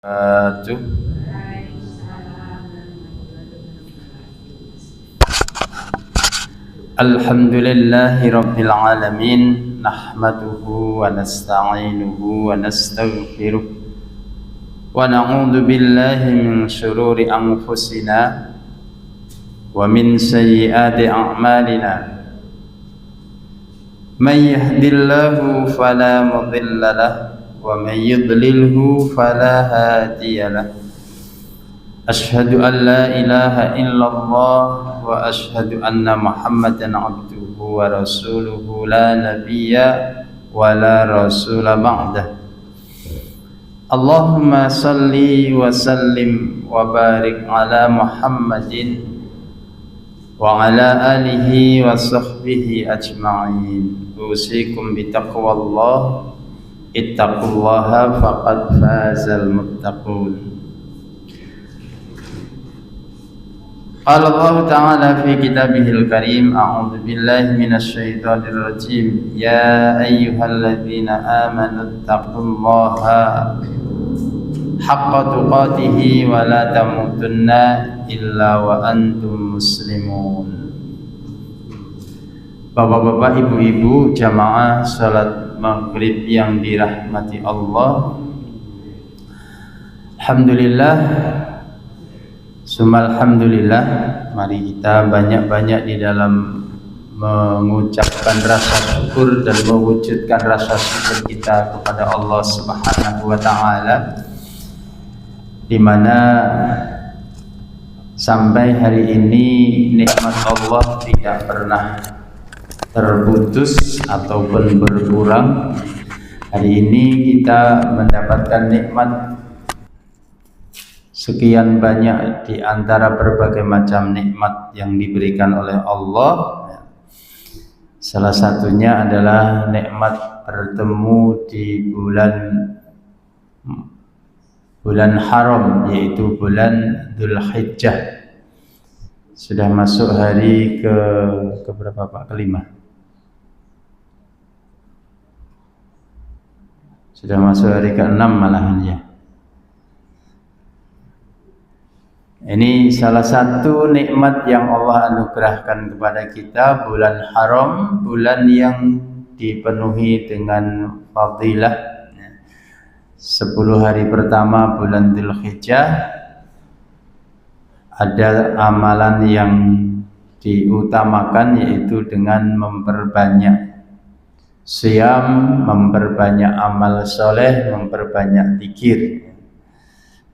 Wabarakatuh. Alhamdulillahi rabbil alamin, nahmaduhu wa nasta'inuhu wa nastaghfiruh wa na'udzu billahi min syururi anfusina wa min sayyiati a'malina. May yahdihillahu fala mudilla lahu wa may yudlilhu fala hadiya lahu. Asyhadu an la ilaha illallah wa asyhadu anna Muhammadan abduhu wa rasuluhu la nabiyya wa la rasula ba'dah. Allahumma salli wa sallim wa barik ala Muhammadin wa ala alihi wa sahbihi ajma'in. Usikum bitaqwallah, ittaqullaha faqad fazal muttaqun. Qala Allah Ta'ala fi kitabihil karim, a'udzu billahi minasyaitonir rajim. Ya ayyuhalladzina amanu taqullaha haqqa tuqatih wa la tamutunna illa wa antum muslimun. Bapak-bapak, ibu-ibu, jamaah salat maghrib yang dirahmati Allah. Alhamdulillah, alhamdulillah, mari kita banyak-banyak di dalam mengucapkan rasa syukur dan mewujudkan rasa syukur kita kepada Allah Subhanahu wa Ta'ala, di mana sampai hari ini nikmat Allah tidak pernah terputus ataupun berkurang. Hari ini kita mendapatkan nikmat sekian banyak di antara berbagai macam nikmat yang diberikan oleh Allah. Salah satunya adalah nikmat bertemu di bulan haram, yaitu bulan Dzulhijjah. Sudah masuk hari ke berapa Pak? Kelima. Sudah masuk hari ke-6 malahan ya. Ini salah satu nikmat yang Allah anugerahkan kepada kita, bulan haram, bulan yang dipenuhi dengan fadilah. 10 hari pertama bulan Dzulhijjah ada amalan yang diutamakan, yaitu dengan memperbanyak siyam, memperbanyak amal soleh, memperbanyak zikir.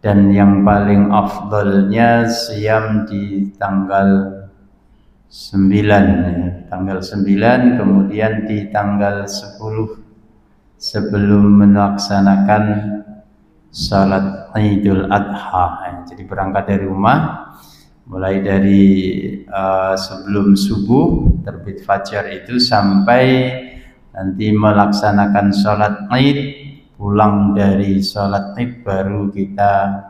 Dan yang paling afdalnya siyam di tanggal 9, tanggal 9, kemudian di tanggal 10 sebelum melaksanakan salat Idul Adha. Jadi berangkat dari rumah mulai dari sebelum subuh terbit fajar itu sampai nanti melaksanakan salat Id. Pulang dari sholat Id baru kita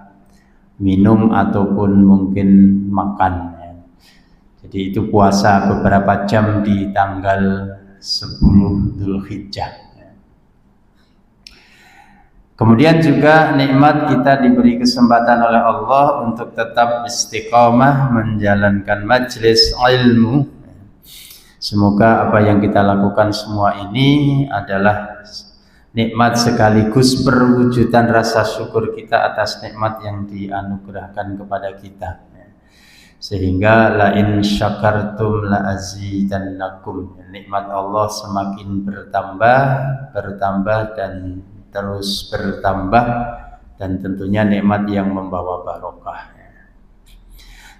minum ataupun mungkin makan ya. Jadi itu puasa beberapa jam di tanggal 10 Dzulhijjah ya. Kemudian juga nikmat kita diberi kesempatan oleh Allah untuk tetap istiqamah menjalankan majelis ilmu. Semoga apa yang kita lakukan semua ini adalah nikmat sekaligus perwujudan rasa syukur kita atas nikmat yang dianugerahkan kepada kita, sehingga la in syakartum la azidannakum. Nikmat Allah semakin bertambah dan terus bertambah, dan tentunya nikmat yang membawa barokah.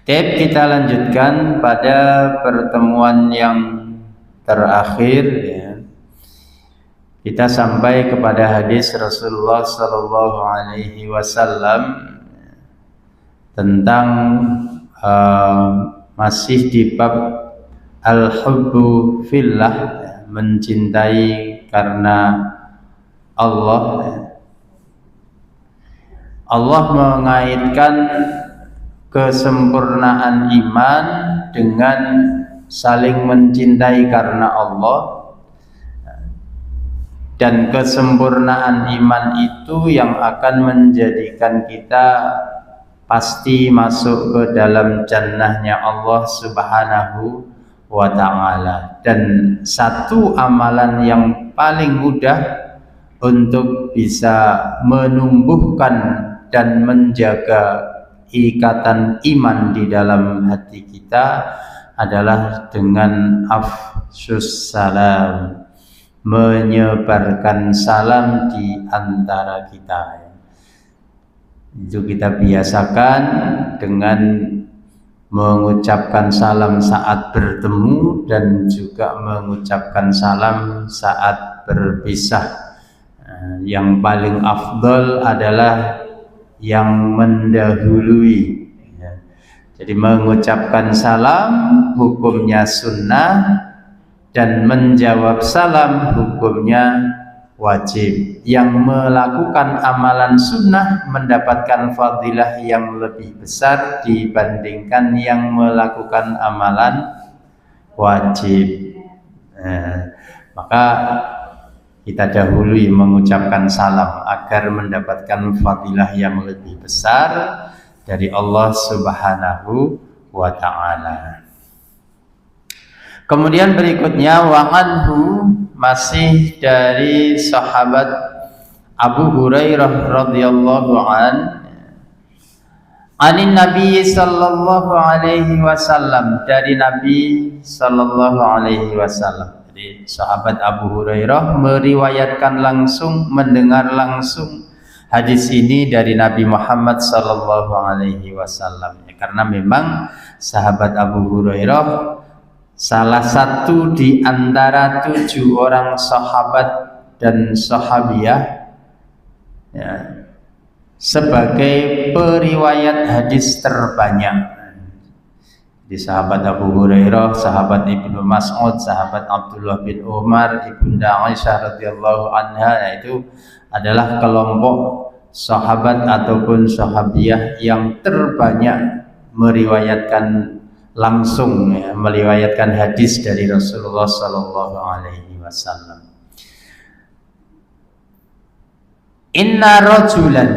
Kita lanjutkan pada pertemuan yang terakhir ya. Kita sampai kepada hadis Rasulullah Sallallahu Alaihi Wasallam tentang masih di bab al-hubbu fillah, mencintai karena Allah. Allah mengaitkan kesempurnaan iman dengan saling mencintai karena Allah. Dan kesempurnaan iman itu yang akan menjadikan kita pasti masuk ke dalam jannahnya Allah Subhanahu wa ta'ala. Dan satu amalan yang paling mudah untuk bisa menumbuhkan dan menjaga ikatan iman di dalam hati kita adalah dengan afsyus salam, menyebarkan salam di antara kita. Itu kita biasakan dengan mengucapkan salam saat bertemu dan juga mengucapkan salam saat berpisah. Yang paling afdal adalah yang mendahului. Jadi mengucapkan salam hukumnya sunnah, dan menjawab salam hukumnya wajib. Yang melakukan amalan sunnah mendapatkan fadilah yang lebih besar dibandingkan yang melakukan amalan wajib. Maka kita dahului mengucapkan salam agar mendapatkan fadilah yang lebih besar dari Allah Subhanahu wa ta'ala. Kemudian berikutnya wa anhu, masih dari sahabat Abu Hurairah radhiyallahu anin Nabi sallallahu alaihi wasallam, dari Nabi sallallahu alaihi wasallam. Jadi sahabat Abu Hurairah meriwayatkan langsung, mendengar langsung hadis ini dari Nabi Muhammad sallallahu alaihi wasallam. Karena memang sahabat Abu Hurairah salah satu di antara 7 orang sahabat dan sahabiah, ya, sebagai periwayat hadis terbanyak. Di sahabat Abu Hurairah, sahabat Ibnu Mas'ud, sahabat Abdullah bin Umar, Ibunda Aisyah radhiyallahu anha, itu adalah kelompok sahabat ataupun sahabiah yang terbanyak meriwayatkan langsung, ya, meriwayatkan hadis dari Rasulullah sallallahu alaihi wasallam. Inna rajulan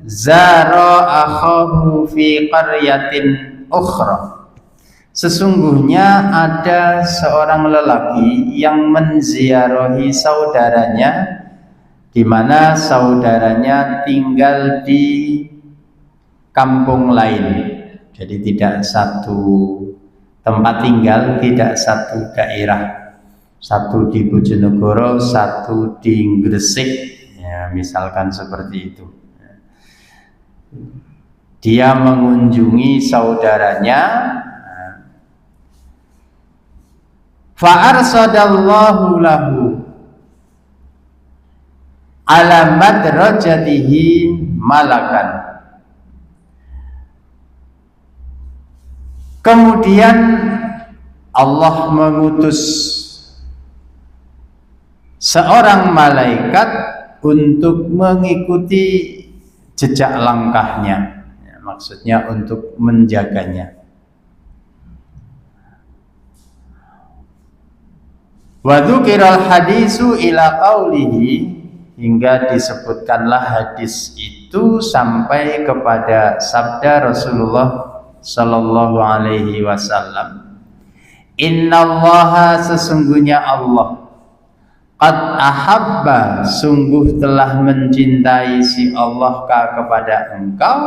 zara akhahu fi qaryatin ukhra. Sesungguhnya ada seorang lelaki yang menziarahi saudaranya, di mana saudaranya tinggal di kampung lain. Jadi tidak satu tempat tinggal, tidak satu daerah. Satu di Bojonegoro, satu di Gresik, ya, misalkan seperti itu. Dia mengunjungi saudaranya. Fa'arsadallahu lahu ala madrajatihi malakan. Kemudian Allah mengutus seorang malaikat untuk mengikuti jejak langkahnya, ya, maksudnya untuk menjaganya. Wa dzukiral hadisu ila qaulihi, hingga disebutkanlah hadis itu sampai kepada sabda Rasulullah sallallahu alaihi wasallam. Innallaha, sesungguhnya Allah, qad ahabba, sungguh telah mencintai si Allah kepada engkau,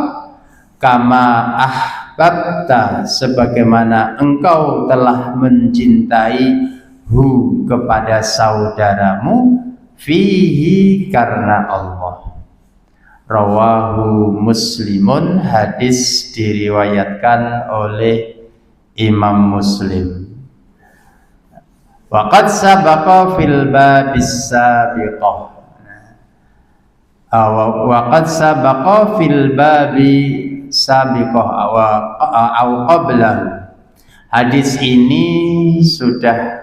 kama ahbabta, sebagaimana engkau telah mencintai hu, kepada saudaramu, fihi, karena Allah. Rawahu Muslimun, hadis diriwayatkan oleh Imam Muslim. Waqad sabaqa fil babis sabiqah. Waqad sabaqa fil babi sabiqah aw qablahu. Hadis ini sudah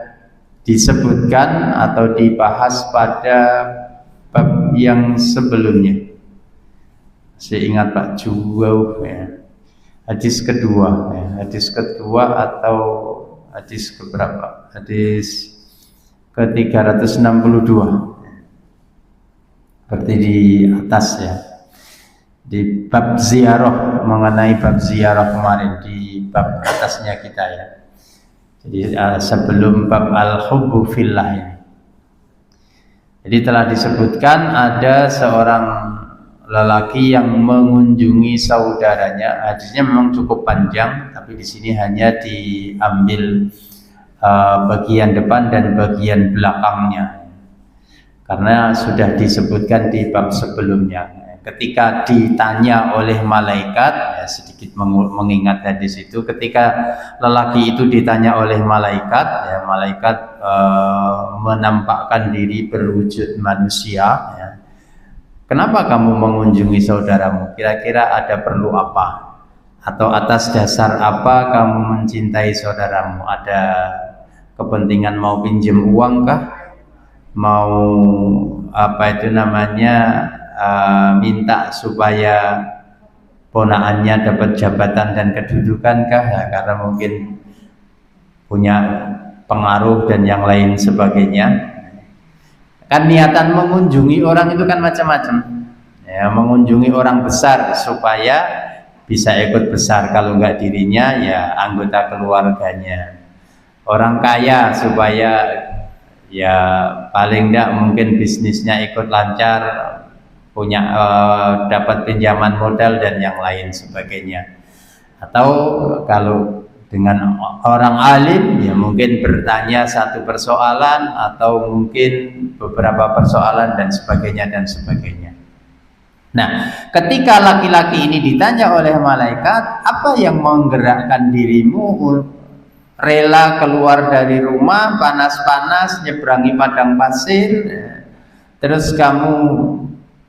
disebutkan atau dibahas pada bab yang sebelumnya. Saya ingat Pak Juwau, ya. Hadis kedua, ya. Hadis kedua atau hadis keberapa? Hadis ke-362. seperti di atas ya, di bab ziarah, mengenai bab ziarah kemarin di bab atasnya kita ya. Jadi sebelum bab al-hubbu fillah ini, jadi telah disebutkan ada seorang lelaki yang mengunjungi saudaranya. Hadisnya memang cukup panjang, tapi di sini hanya diambil bagian depan dan bagian belakangnya, karena sudah disebutkan di bab sebelumnya. Ketika ditanya oleh malaikat, ya sedikit mengingat hadis itu, ketika lelaki itu ditanya oleh malaikat, ya malaikat menampakkan diri berwujud manusia, ya. Kenapa kamu mengunjungi saudaramu? Kira-kira ada perlu apa? Atau atas dasar apa kamu mencintai saudaramu? Ada kepentingan mau pinjam uang kah? Mau apa itu namanya, minta supaya ponaannya dapat jabatan dan kedudukan kah? Ya, karena mungkin punya pengaruh dan yang lain sebagainya. Kan niatan mengunjungi orang itu kan macam-macam ya, mengunjungi orang besar supaya bisa ikut besar, kalau enggak dirinya ya anggota keluarganya. Orang kaya supaya ya paling enggak mungkin bisnisnya ikut lancar, punya dapat pinjaman modal dan yang lain sebagainya. Atau kalau dengan orang alim ya mungkin bertanya satu persoalan atau mungkin beberapa persoalan dan sebagainya dan sebagainya. Nah, ketika laki-laki ini ditanya oleh malaikat, apa yang menggerakkan dirimu rela keluar dari rumah panas-panas nyeberangi padang pasir, terus kamu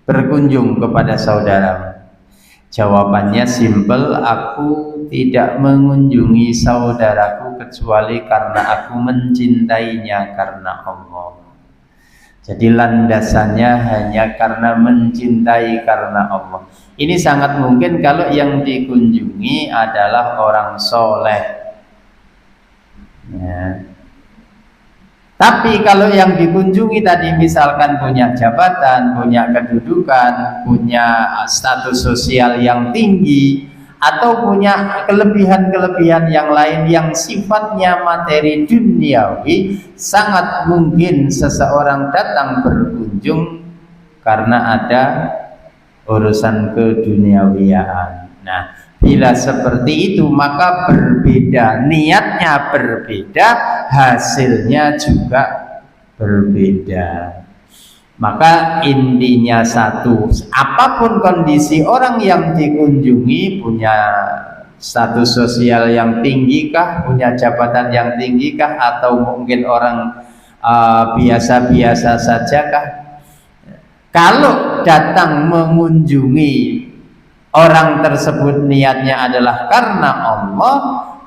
berkunjung kepada saudaramu? Jawabannya simpel, aku tidak mengunjungi saudaraku kecuali karena aku mencintainya karena Allah. Jadi landasannya hanya karena mencintai karena Allah. Ini sangat mungkin kalau yang dikunjungi adalah orang soleh ya. Tapi kalau yang dikunjungi tadi misalkan punya jabatan, punya kedudukan, punya status sosial yang tinggi, atau punya kelebihan-kelebihan yang lain yang sifatnya materi duniawi, sangat mungkin seseorang datang berkunjung karena ada urusan keduniawian. Nah, bila seperti itu maka berbeda, niatnya berbeda, hasilnya juga berbeda. Maka intinya satu, apapun kondisi orang yang dikunjungi, punya status sosial yang tinggi kah, punya jabatan yang tinggi kah, atau mungkin orang biasa-biasa saja kah, kalau datang mengunjungi orang tersebut niatnya adalah karena Allah,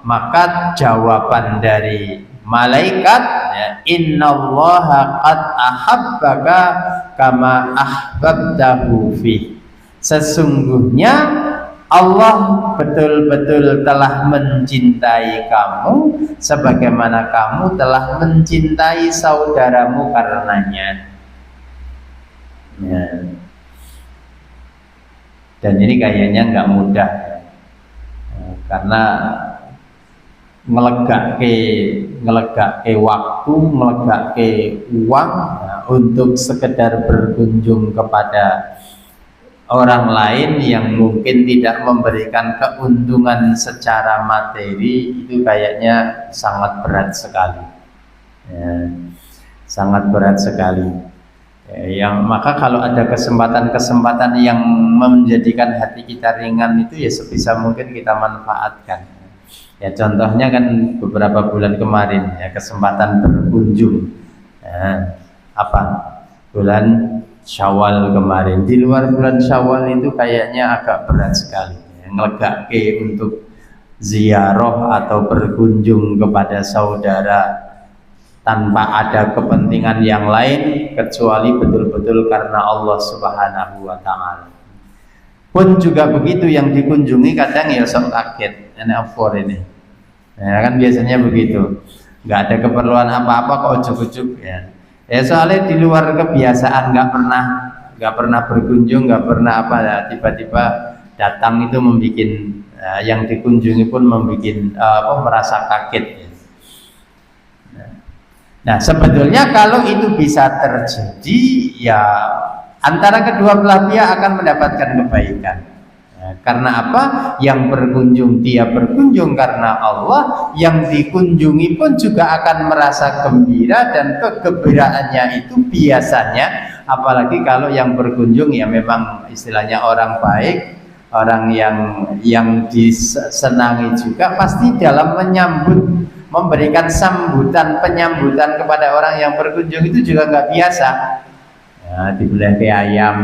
maka jawaban dari malaikat ya, innallaha qad ahabbaka kama ahbabtahu fi, sesungguhnya Allah betul-betul telah mencintai kamu sebagaimana kamu telah mencintai saudaramu karenanya ya. Dan ini kayaknya nggak mudah karena ngelegake waktu, ngelegake uang untuk sekedar berkunjung kepada orang lain yang mungkin tidak memberikan keuntungan secara materi, itu kayaknya sangat berat sekali ya, sangat berat sekali. Yang maka kalau ada kesempatan-kesempatan yang menjadikan hati kita ringan itu ya sebisa mungkin kita manfaatkan. Ya contohnya kan beberapa bulan kemarin ya, kesempatan berkunjung ya, bulan Syawal kemarin. Di luar bulan Syawal itu kayaknya agak berat sekali ya, ngelegake untuk ziarah atau berkunjung kepada saudara tanpa ada kepentingan yang lain kecuali betul-betul karena Allah Subhanahu wa Ta'ala. Pun juga begitu, yang dikunjungi kadang ya sok kaget, ini ya kan biasanya begitu, nggak ada keperluan apa-apa kok ujuk-ujuk ya. Ya soalnya di luar kebiasaan, nggak nggak pernah berkunjung, nggak pernah apa ya, tiba-tiba datang itu membuat yang dikunjungi pun membuat merasa kaget. Nah, sebetulnya kalau itu bisa terjadi, ya antara kedua belah pihak akan mendapatkan kebaikan. Karena apa? Yang berkunjung dia berkunjung karena Allah, yang dikunjungi pun juga akan merasa gembira, dan kegembiraannya itu biasanya, apalagi kalau yang berkunjung ya memang istilahnya orang baik, orang yang disenangi juga, pasti dalam menyambut, memberikan sambutan, penyambutan kepada orang yang berkunjung itu juga nggak biasa. Ya, dibelah ke ayam,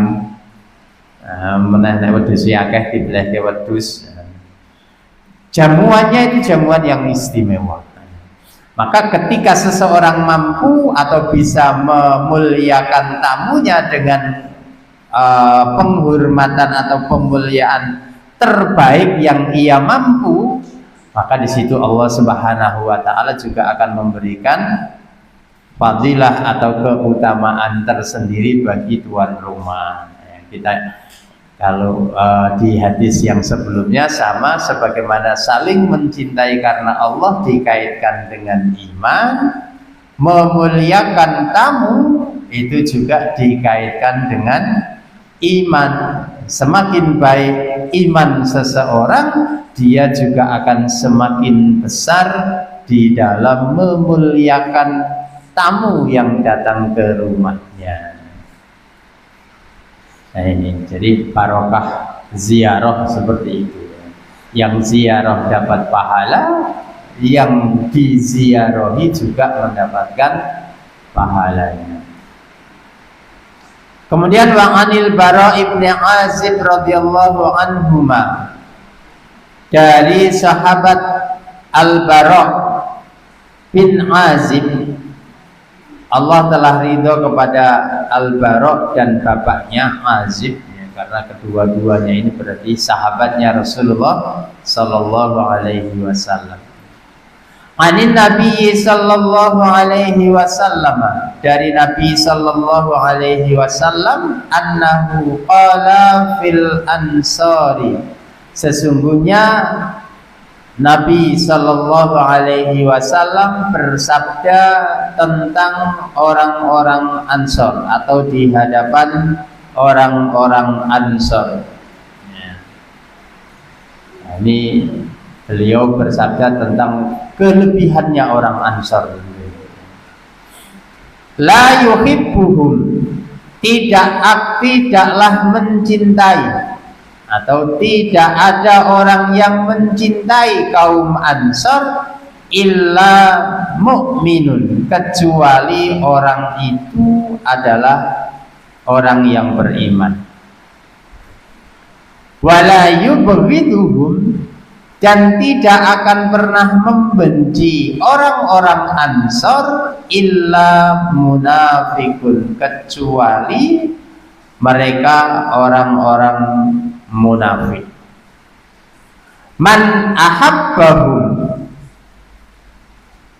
meneh wedhus akeh dibelah ke wedhus. Jamuannya itu jamuan yang istimewa. Maka ketika seseorang mampu atau bisa memuliakan tamunya dengan penghormatan atau pemuliaan terbaik yang ia mampu, maka di situ Allah Subhanahu wa taala juga akan memberikan fadilah atau keutamaan tersendiri bagi tuan rumah. Kita kalau di hadis yang sebelumnya sama, sebagaimana saling mencintai karena Allah dikaitkan dengan iman, memuliakan tamu itu juga dikaitkan dengan iman. Semakin baik iman seseorang, dia juga akan semakin besar di dalam memuliakan tamu yang datang ke rumahnya. Nah ini, jadi barokah ziarah seperti itu. Yang ziarah dapat pahala, yang diziarahi juga mendapatkan pahalanya. Kemudian wa anil Bara ibn Azib radhiyallahu anhuma, dari sahabat Al-Bara bin Azib, Allah telah ridho kepada Al-Bara dan bapaknya Azib, ya, karena kedua-duanya ini berarti sahabatnya Rasulullah sallallahu alaihi wasallam. Anin Nabi sallallahu alaihi wasallam, dari Nabi sallallahu alaihi wasallam, annahu qala fil ansari, sesungguhnya Nabi sallallahu alaihi wasallam bersabda tentang orang-orang Ansor atau di hadapan orang-orang Ansor. Nah, ini beliau bersabda tentang kelebihannya orang Ansor. La yuhibbuhum, tidaklah mencintai, atau tidak ada orang yang mencintai kaum Ansor illa mu'minun, kecuali orang itu adalah orang yang beriman. Wala yubghiduhum, dan tidak akan pernah membenci orang-orang Ansor illa munafikun, kecuali mereka orang-orang munafik. Man ahabbahum,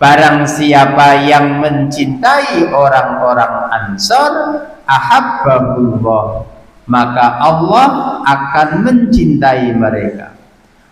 barang siapa yang mencintai orang-orang Ansor, ahabbahullah, maka Allah akan mencintai mereka.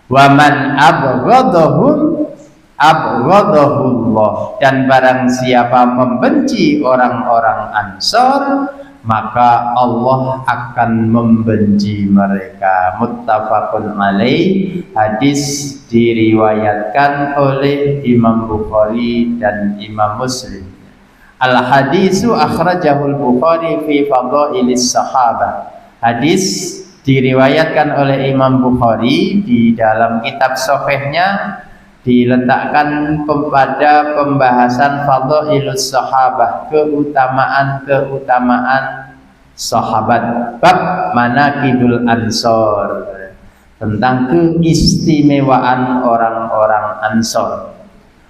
Wa man abghadahum abghadahullah, dan barang siapa membenci orang-orang Ansor, maka Allah akan membenci mereka. Muttafaqun alaih, hadis diriwayatkan oleh Imam Bukhari dan Imam Muslim. Al hadisu akhrajahul Bukhari fi fadailis sahabah, hadis diriwayatkan oleh Imam Bukhari di dalam kitab sahihnya, diletakkan pada pembahasan fadhailus sahabah, keutamaan sahabat, bab manaqibul ansor, tentang keistimewaan orang-orang Ansor.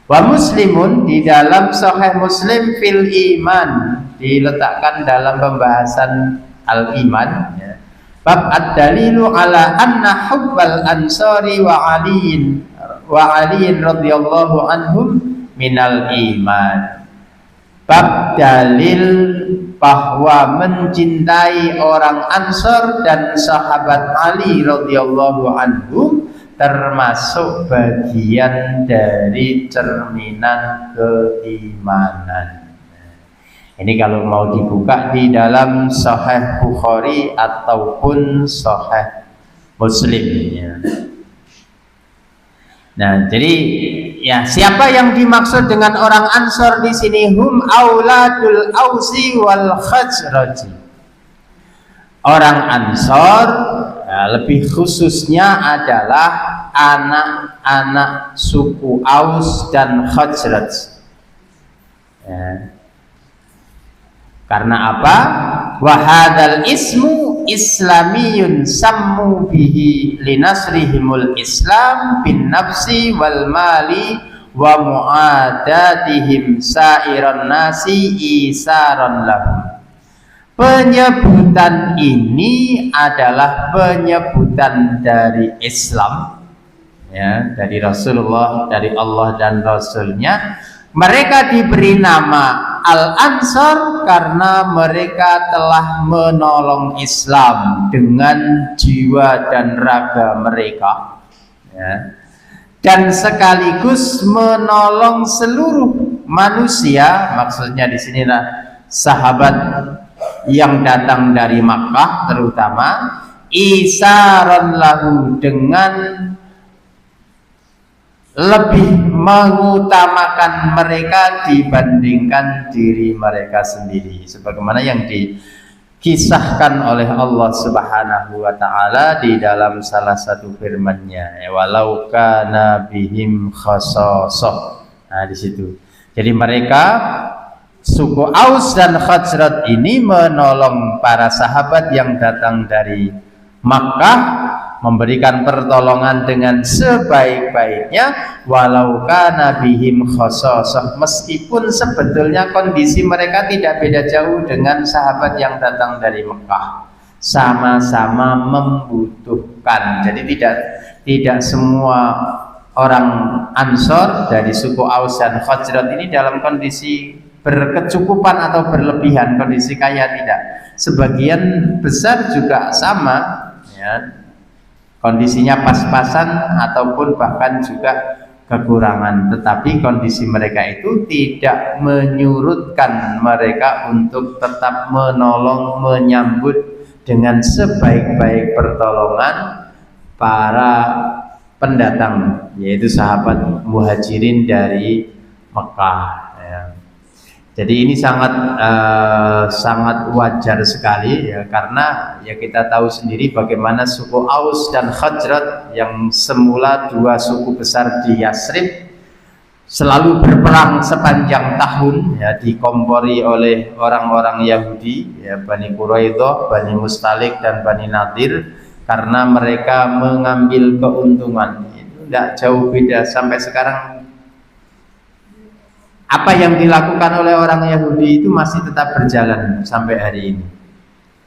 Wa Muslimun, di dalam Sahih Muslim, fil iman, diletakkan dalam pembahasan al-iman, ya. Bab ad-dalilu ala anna hubbal ansari wa aliyin radhiyallahu anhum minal iman. Bab dalil bahwa mencintai orang Ansor dan sahabat Ali radhiyallahu anhum termasuk bagian dari cerminan keimanan. Ini kalau mau dibuka di dalam Sahih Bukhari ataupun Sahih Muslim. Nah, jadi ya siapa yang dimaksud dengan orang Ansor di sini? Hum auladul Ausi wal Khazraj. Orang Ansor lebih khususnya adalah anak-anak suku Aus dan Khazraj. Ya. Karena apa? Wahadal ismu islamiyun sammu bihi linasrihimul islam bin nafsi wal mali wa mu'adatihim sa'iran nasi isaran lahum. Penyebutan ini adalah penyebutan dari Islam, ya, dari Rasulullah, dari Allah dan Rasulnya. Mereka diberi nama Al-Ansar karena mereka telah menolong Islam dengan jiwa dan raga mereka, ya. Dan sekaligus menolong seluruh manusia. Maksudnya di sinilah sahabat yang datang dari Makkah terutama, isaron lahu, dengan lebih mengutamakan mereka dibandingkan diri mereka sendiri, sebagaimana yang dikisahkan oleh Allah Subhanahu wa taala di dalam salah satu firman-Nya, walau kana bihim khasasah. Nah, di situ. Jadi mereka suku Aus dan Khazraj ini menolong para sahabat yang datang dari Makkah, memberikan pertolongan dengan sebaik-baiknya, walau kana bihim khasasah, meskipun sebetulnya kondisi mereka tidak beda jauh dengan sahabat yang datang dari Mekah, sama-sama membutuhkan. Jadi tidak semua orang Ansor dari suku Aus dan Khazraj ini dalam kondisi berkecukupan atau berlebihan, kondisi kaya, tidak. Sebagian besar juga sama, ya, kondisinya pas-pasan ataupun bahkan juga kekurangan, tetapi kondisi mereka itu tidak menyurutkan mereka untuk tetap menolong, menyambut dengan sebaik-baik pertolongan para pendatang, yaitu sahabat muhajirin dari Mekah. Jadi ini sangat wajar sekali, ya, karena ya kita tahu sendiri bagaimana suku Aus dan Khazraj yang semula dua suku besar di Yasrib selalu berperang sepanjang tahun, ya, dikompori oleh orang-orang Yahudi, ya, Bani Quraidah, Bani Mustalik dan Bani Nadir, karena mereka mengambil keuntungan. Itu tidak jauh beda sampai sekarang. Apa yang dilakukan oleh orang Yahudi itu masih tetap berjalan sampai hari ini,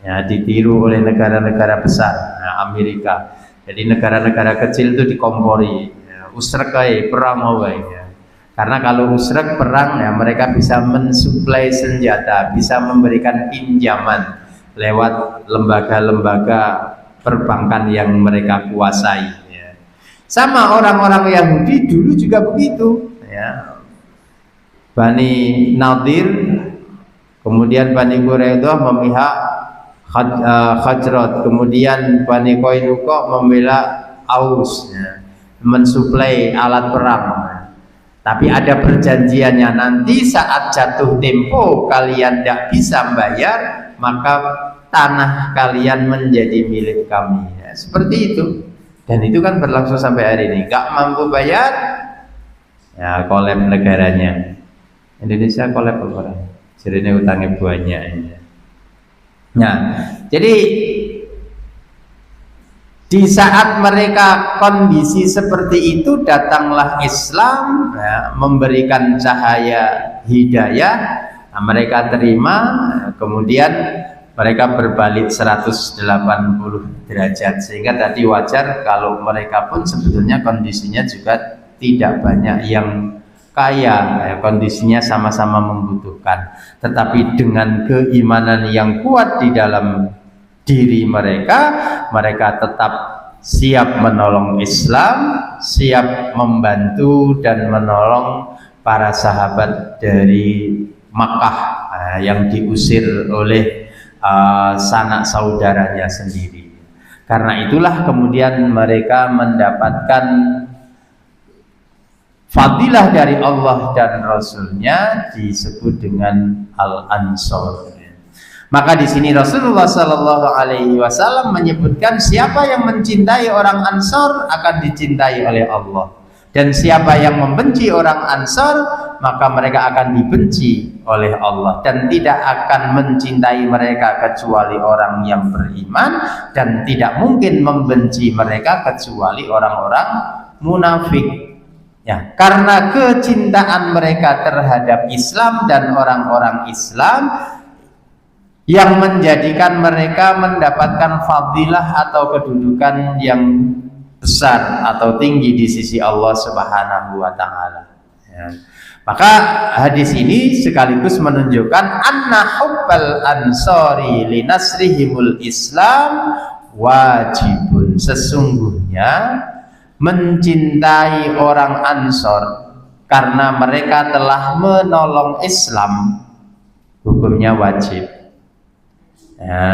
ya, ditiru oleh negara-negara besar, nah, Amerika. Jadi negara-negara kecil itu dikompori, ya, usrek perang, ya. Karena kalau usrek perang, ya, mereka bisa mensuplai senjata, bisa memberikan pinjaman lewat lembaga-lembaga perbankan yang mereka kuasai, ya. Sama orang-orang Yahudi dulu juga begitu, ya. Bani Nadir, kemudian Bani Quraidah memihak Khazraj, kemudian Bani Qainuqa membela Aus, ya, mensuplai alat perang. Tapi ada perjanjiannya, nanti saat jatuh tempo kalian tidak bisa membayar, maka tanah kalian menjadi milik kami, ya, seperti itu. Dan itu kan berlangsung sampai hari ini. Gak mampu bayar, ya, kolab negaranya. Indonesia kolab orang, jadi utangnya banyak, ya. Nah, jadi di saat mereka kondisi seperti itu, datanglah Islam, ya, memberikan cahaya hidayah. Nah, mereka terima, kemudian mereka berbalik 180 derajat, sehingga tadi wajar kalau mereka pun sebetulnya kondisinya juga tidak banyak yang kaya, kondisinya sama-sama membutuhkan, tetapi dengan keimanan yang kuat di dalam diri mereka, mereka tetap siap menolong Islam, siap membantu dan menolong para sahabat dari Makkah yang diusir oleh sanak saudaranya sendiri. Karena itulah kemudian mereka mendapatkan fadilah dari Allah dan Rasul-Nya, disebut dengan Al-Ansor. Maka di sini Rasulullah Sallallahu Alaihi Wasallam menyebutkan siapa yang mencintai orang Ansor akan dicintai oleh Allah, dan siapa yang membenci orang Ansor maka mereka akan dibenci oleh Allah, dan tidak akan mencintai mereka kecuali orang yang beriman, dan tidak mungkin membenci mereka kecuali orang-orang munafik. Ya, karena kecintaan mereka terhadap Islam dan orang-orang Islam yang menjadikan mereka mendapatkan fadilah atau kedudukan yang besar atau tinggi di sisi Allah Subhanahu wa Ta'ala. Ya. Maka hadis ini sekaligus menunjukkan anna hubbal ansori linasrihimul Islam wajibun. Sesungguhnya mencintai orang Ansor karena mereka telah menolong Islam hukumnya wajib. Ya.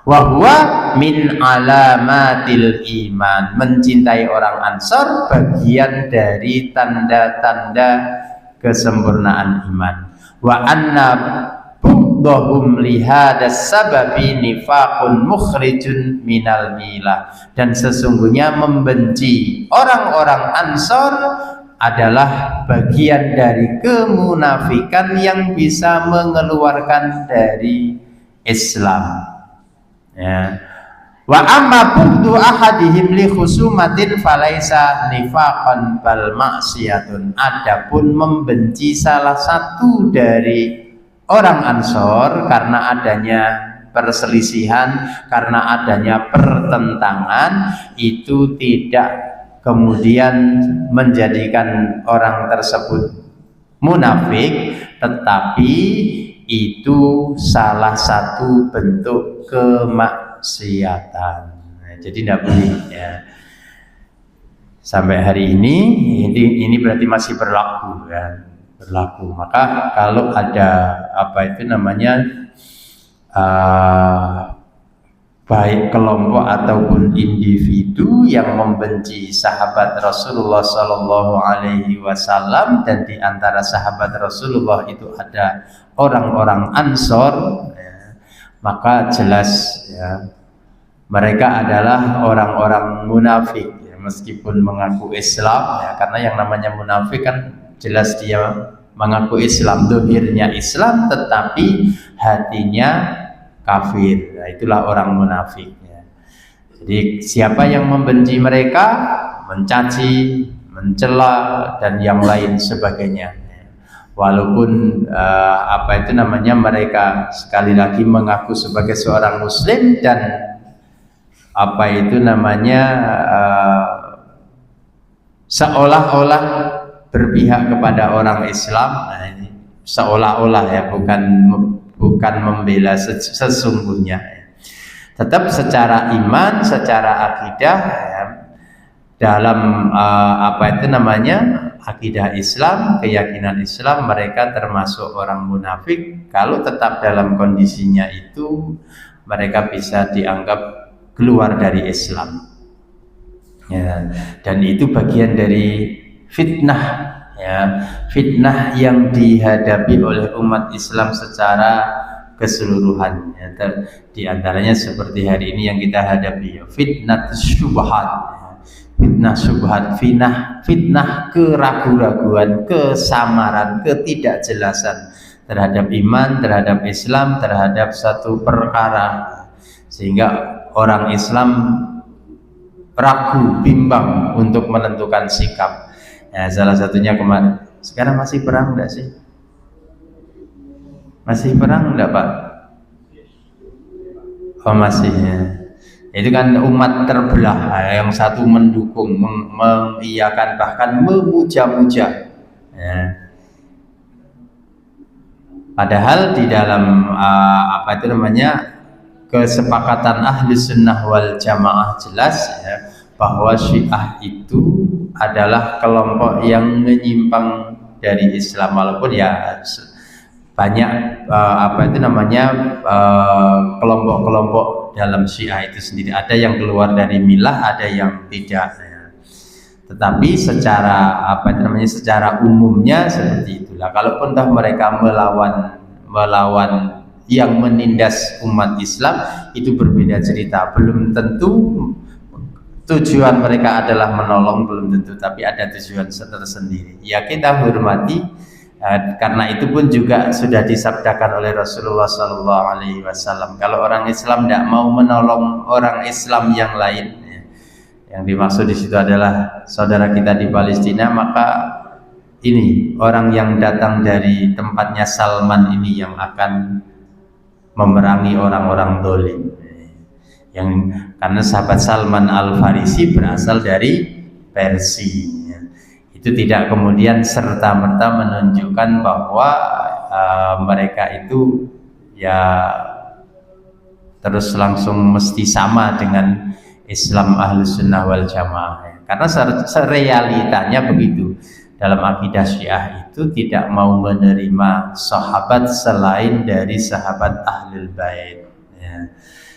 Wahwa min alamatil iman. Mencintai orang Ansor bagian dari tanda-tanda kesempurnaan iman. Wa anna bughdhum lihadas sababi nifaqun mukhrijun minal milah. Dan sesungguhnya membenci orang-orang Ansor adalah bagian dari kemunafikan yang bisa mengeluarkan dari Islam. Ya. Wa amma bughdu ahadihim li khusumatin falaisa nifaqan bal maksiyatun. Adapun membenci salah satu dari orang Ansor karena adanya perselisihan, karena adanya pertentangan, itu tidak kemudian menjadikan orang tersebut munafik, tetapi itu salah satu bentuk kemaksiatan. Nah, jadi tidak boleh ya. Sampai hari ini berarti masih berlaku kan, berlaku. Maka kalau ada baik kelompok ataupun individu yang membenci sahabat Rasulullah Sallallahu Alaihi Wasallam, dan di antara sahabat Rasulullah itu ada orang-orang Ansor, ya, maka jelas ya, mereka adalah orang-orang munafik, ya, meskipun mengaku Islam, ya, karena yang namanya munafik kan jelas dia mengaku Islam, dohirnya Islam tetapi hatinya kafir. Nah, itulah orang munafik. Ya. Jadi siapa yang membenci mereka, mencaci, mencela dan yang lain sebagainya. Walaupun mereka sekali lagi mengaku sebagai seorang Muslim dan seolah-olah berpihak kepada orang Islam. Nah, ini seolah-olah ya, bukan membela sesungguhnya. Tetap secara iman, secara akidah ya, dalam akidah Islam, keyakinan Islam, mereka termasuk orang munafik. Kalau tetap dalam kondisinya itu, mereka bisa dianggap keluar dari Islam. Ya, dan itu bagian dari fitnah, ya, fitnah yang dihadapi oleh umat Islam secara keseluruhan. Ya, di antaranya seperti hari ini yang kita hadapi, ya, fitnah syubhat. Fitnah syubhat, fitnah keraguan-raguan, kesamaran, ketidakjelasan terhadap iman, terhadap Islam, terhadap satu perkara, sehingga orang Islam ragu, bimbang untuk menentukan sikap. Ya, salah satunya kemarin. Sekarang masih perang enggak sih? Masih perang enggak, Pak? Oh, masih ya. Itu kan umat terbelah, yang satu mendukung, mengiyakan, bahkan memuja-muja ya. Padahal di dalam kesepakatan ahli sunnah wal jamaah jelas ya, bahwa Syiah itu adalah kelompok yang menyimpang dari Islam, walaupun ya banyak kelompok-kelompok dalam Syiah itu sendiri, ada yang keluar dari milah, ada yang tidak ya. Tetapi secara secara umumnya seperti itulah. Kalaupun mereka melawan yang menindas umat Islam, itu berbeda cerita. Belum tentu tujuan mereka adalah menolong, belum tentu, tapi ada tujuan tersendiri. Ya kita hormati, karena itu pun juga sudah disabdakan oleh Rasulullah SAW. Kalau orang Islam tidak mau menolong orang Islam yang lain, yang dimaksud di situ adalah saudara kita di Palestina, maka ini orang yang datang dari tempatnya Salman ini yang akan memerangi orang-orang dolim. Karena sahabat Salman Al-Farisi berasal dari Persia. Itu tidak kemudian serta-merta menunjukkan bahwa mereka itu ya terus langsung mesti sama dengan Islam Ahlus Sunnah wal Jamaah. Karena realitanya begitu. Dalam akidah Syiah itu tidak mau menerima sahabat selain dari sahabat Ahlul Bait ya.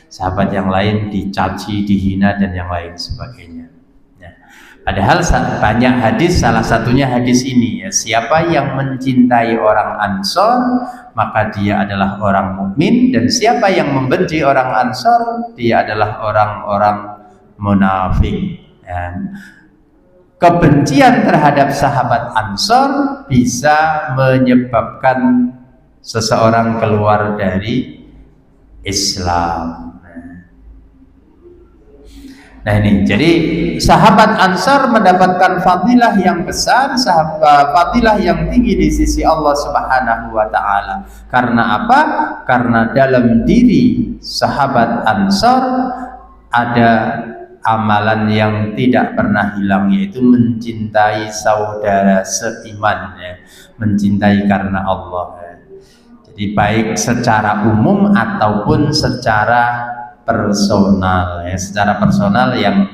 Sahabat yang lain dicaci, dihina, dan yang lain sebagainya ya. Padahal banyak hadis, salah satunya hadis ini ya, siapa yang mencintai orang Ansor maka dia adalah orang mukmin, dan siapa yang membenci orang Ansor dia adalah orang-orang munafik ya. Kebencian terhadap sahabat Ansor bisa menyebabkan seseorang keluar dari Islam. Nah ini, jadi sahabat Ansor mendapatkan fadilah yang besar, fadilah yang tinggi di sisi Allah Subhanahu wa Ta'ala. Karena apa? Karena dalam diri sahabat Ansor ada amalan yang tidak pernah hilang, yaitu mencintai saudara seiman ya. Mencintai karena Allah ya. Jadi baik secara umum ataupun secara personal ya. Secara personal yang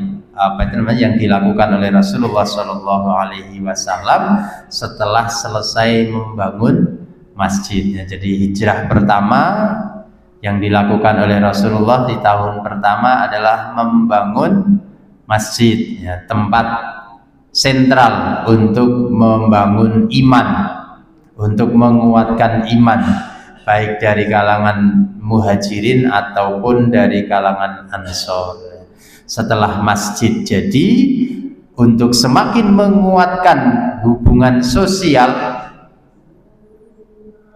yang dilakukan oleh Rasulullah SAW setelah selesai membangun masjidnya. Jadi hijrah pertama yang dilakukan oleh Rasulullah di tahun pertama adalah membangun masjid ya, tempat sentral untuk membangun iman, untuk menguatkan iman, baik dari kalangan muhajirin ataupun dari kalangan ansor. Setelah masjid jadi, untuk semakin menguatkan hubungan sosial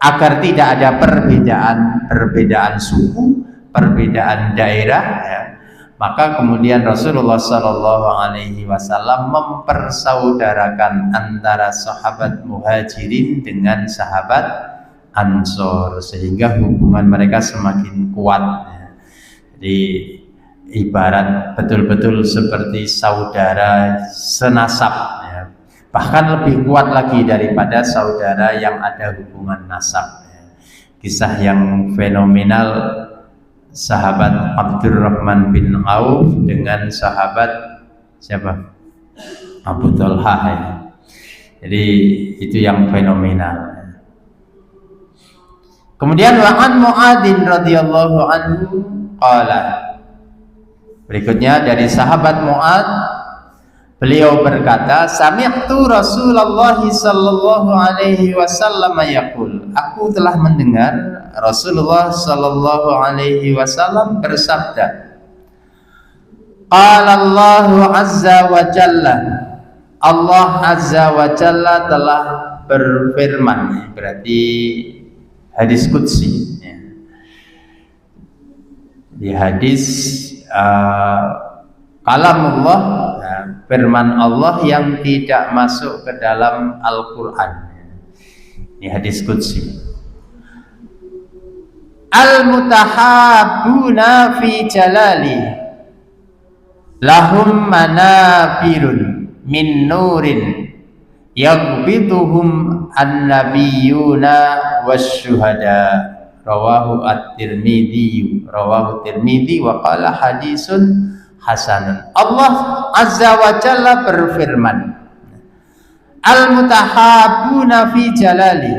agar tidak ada perbedaan suku, perbedaan daerah ya, maka kemudian Rasulullah SAW mempersaudarakan antara sahabat muhajirin dengan sahabat ansor, sehingga hubungan mereka semakin kuat ya. Jadi ibarat betul-betul seperti saudara senasab ya. Bahkan lebih kuat lagi daripada saudara yang ada hubungan nasab ya. Kisah yang fenomenal sahabat Abdurrahman bin Auf dengan sahabat siapa? Abu Talha ya. Jadi itu yang fenomenal. Kemudian wa'an Mu'adin radhiyallahu anhu qala, berikutnya dari sahabat Mu'ad, beliau berkata, sami'tu Rasulullah sallallahu alaihi wasallam yaqul, aku telah mendengar Rasulullah sallallahu alaihi wasallam bersabda, qala Allah azza wa jalla, Allah azza wa jalla telah berfirman, berarti hadis qudsi ya. Di hadis kalamullah ya, firman Allah yang tidak masuk ke dalam Al-Quran. Ini hadis qudsi. Al-mutahabbuna fi jalali lahum manabirun min nurin yaghbituhum an-nabiyyuna wasyuhada. Rawahu at-Tirmidzi, rawahu Tirmidzi wa qala hadisun hasanun. Allah Azza wa Jalla berfirman, al-mutahabuna fi jalali,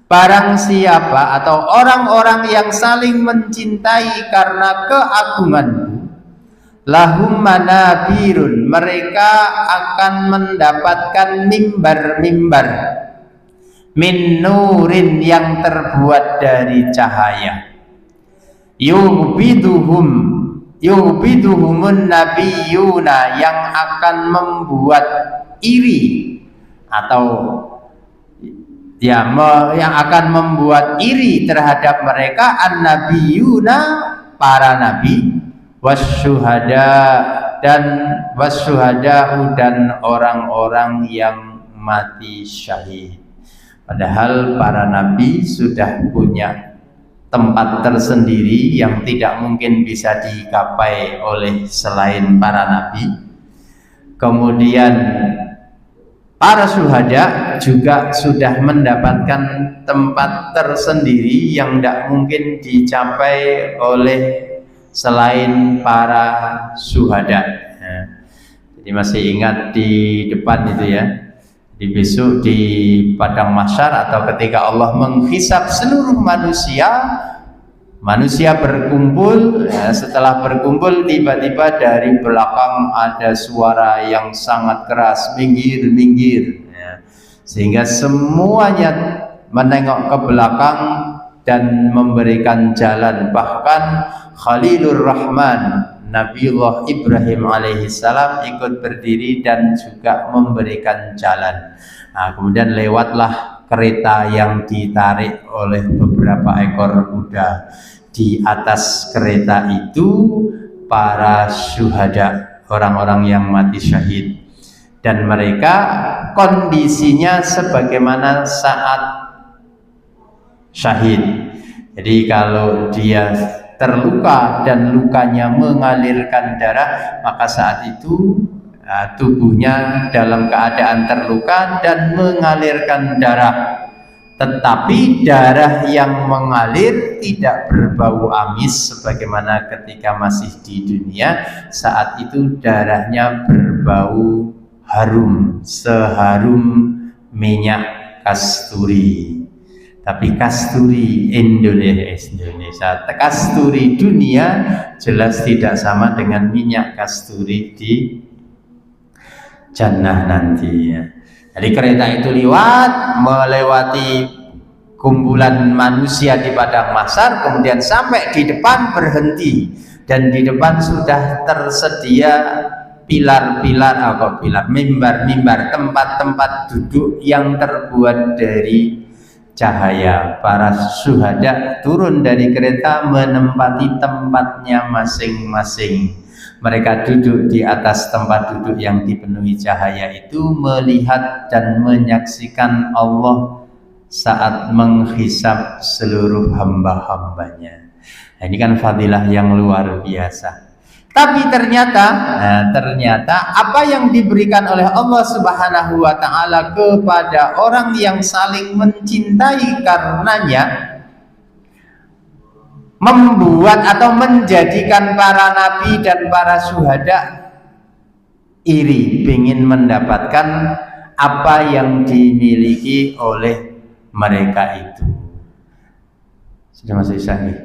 barang siapa atau orang-orang yang saling mencintai karena keagunganku, lahum manabirun, mereka akan mendapatkan mimbar-mimbar min nurin, yang terbuat dari cahaya, yubiduhumun nabiyuna, yang akan membuat iri atau yang akan membuat iri terhadap mereka, an-nabiyuna, para nabi, wasyuhada, dan orang-orang yang mati syahid. Padahal para nabi sudah punya tempat tersendiri yang tidak mungkin bisa digapai oleh selain para nabi. Kemudian para syuhada juga sudah mendapatkan tempat tersendiri yang tidak mungkin dicapai oleh selain para syuhada. Jadi masih ingat di depan itu ya, di besok di padang mahsyar atau ketika Allah menghisab seluruh manusia, manusia berkumpul, ya, setelah berkumpul tiba-tiba dari belakang ada suara yang sangat keras, minggir, minggir, ya, sehingga semuanya menengok ke belakang dan memberikan jalan. Bahkan Khalilur Rahman Nabiullah Ibrahim alaihissalam ikut berdiri dan juga memberikan jalan. Nah, kemudian lewatlah kereta yang ditarik oleh beberapa ekor kuda. Di atas kereta itu para syuhada, orang-orang yang mati syahid, dan mereka kondisinya sebagaimana saat syahid. Jadi kalau dia terluka dan lukanya mengalirkan darah, maka saat itu tubuhnya dalam keadaan terluka dan mengalirkan darah, tetapi darah yang mengalir tidak berbau amis sebagaimana ketika masih di dunia. Saat itu darahnya berbau harum, seharum minyak kasturi. Tapi kasturi Indonesia, kasturi dunia jelas tidak sama dengan minyak kasturi di jannah nanti ya. Jadi kereta itu melewati kumpulan manusia di padang mahsyar, kemudian sampai di depan berhenti, dan di depan sudah tersedia mimbar-mimbar, tempat-tempat duduk yang terbuat dari cahaya. Para syuhada turun dari kereta menempati tempatnya masing-masing. Mereka duduk di atas tempat duduk yang dipenuhi cahaya itu, melihat dan menyaksikan Allah saat menghisab seluruh hamba-hambanya. Nah, ini kan fadilah yang luar biasa. Tapi ternyata apa yang diberikan oleh Allah Subhanahu wa Ta'ala kepada orang yang saling mencintai karenanya membuat atau menjadikan para nabi dan para syuhada iri, ingin mendapatkan apa yang dimiliki oleh mereka itu. Sudah masuk Isya nih?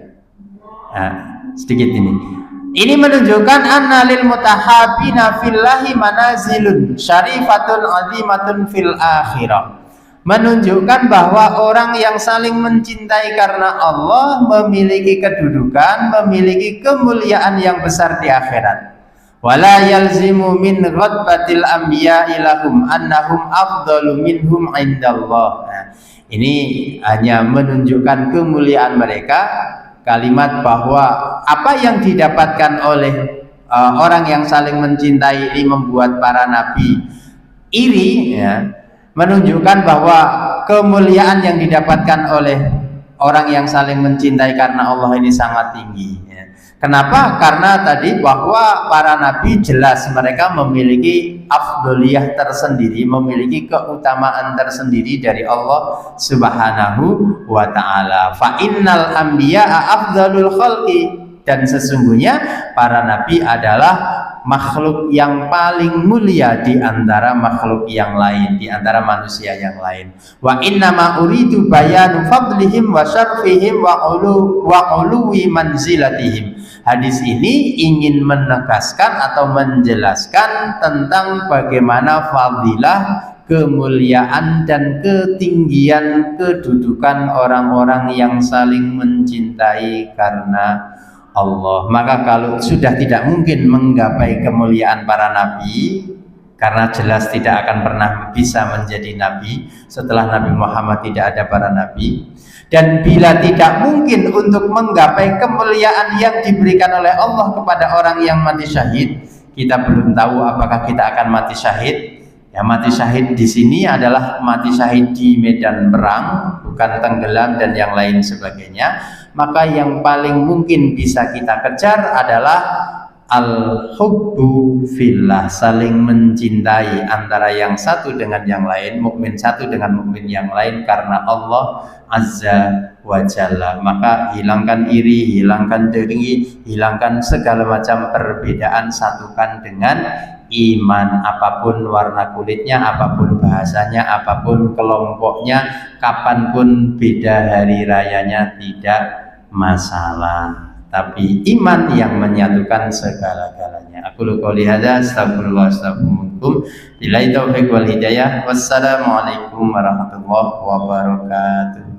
Nah, sedikit ini. Ini menunjukkan anna lil mutahabina fillahi manazilun syarifatun azimatun fil akhirah. Menunjukkan bahwa orang yang saling mencintai karena Allah memiliki kedudukan, memiliki kemuliaan yang besar di akhirat. Wala yalzimu min ghadbatil anbiya'i lahum annahum afdalu minhum indallah. Nah, ini hanya menunjukkan kemuliaan mereka. Kalimat bahwa apa yang didapatkan oleh orang yang saling mencintai ini membuat para nabi iri, ya, menunjukkan bahwa kemuliaan yang didapatkan oleh orang yang saling mencintai karena Allah ini sangat tinggi, ya. Kenapa? Karena tadi bahwa para nabi jelas mereka memiliki afdoliyah tersendiri, memiliki keutamaan tersendiri dari Allah Subhanahu wa taala. Fa innal anbiya'a afdalul khalqi, dan sesungguhnya para nabi adalah makhluk yang paling mulia di antara makhluk yang lain, di antara manusia yang lain. Wa inna ma uridu bayanu fadlihim wa syarfihim wa uluwi manzilatihim. Hadis ini ingin menegaskan atau menjelaskan tentang bagaimana fadilah, kemuliaan dan ketinggian kedudukan orang-orang yang saling mencintai karena Allah. Maka kalau sudah tidak mungkin menggapai kemuliaan para nabi, karena jelas tidak akan pernah bisa menjadi nabi setelah Nabi Muhammad tidak ada para nabi, dan bila tidak mungkin untuk menggapai kemuliaan yang diberikan oleh Allah kepada orang yang mati syahid, kita belum tahu apakah kita akan mati syahid. Ya, mati syahid di sini adalah mati syahid di medan perang, bukan tenggelam dan yang lain sebagainya. Maka yang paling mungkin bisa kita kejar adalah al-hubbu fillah, saling mencintai antara yang satu dengan yang lain, mukmin satu dengan mukmin yang lain karena Allah Azza wa Jalla. Maka hilangkan iri, hilangkan dengki, hilangkan segala macam perbedaan, satukan dengan iman. Apapun warna kulitnya, apapun bahasanya, apapun kelompoknya, kapanpun beda hari rayanya, tidak masalah. Tapi iman yang menyatukan segala-galanya. Aku qouli hadza, astagfirullah, astagfirullahaladzim. Billahi taufiq wal hidayah. Wassalamualaikum warahmatullahi wabarakatuh.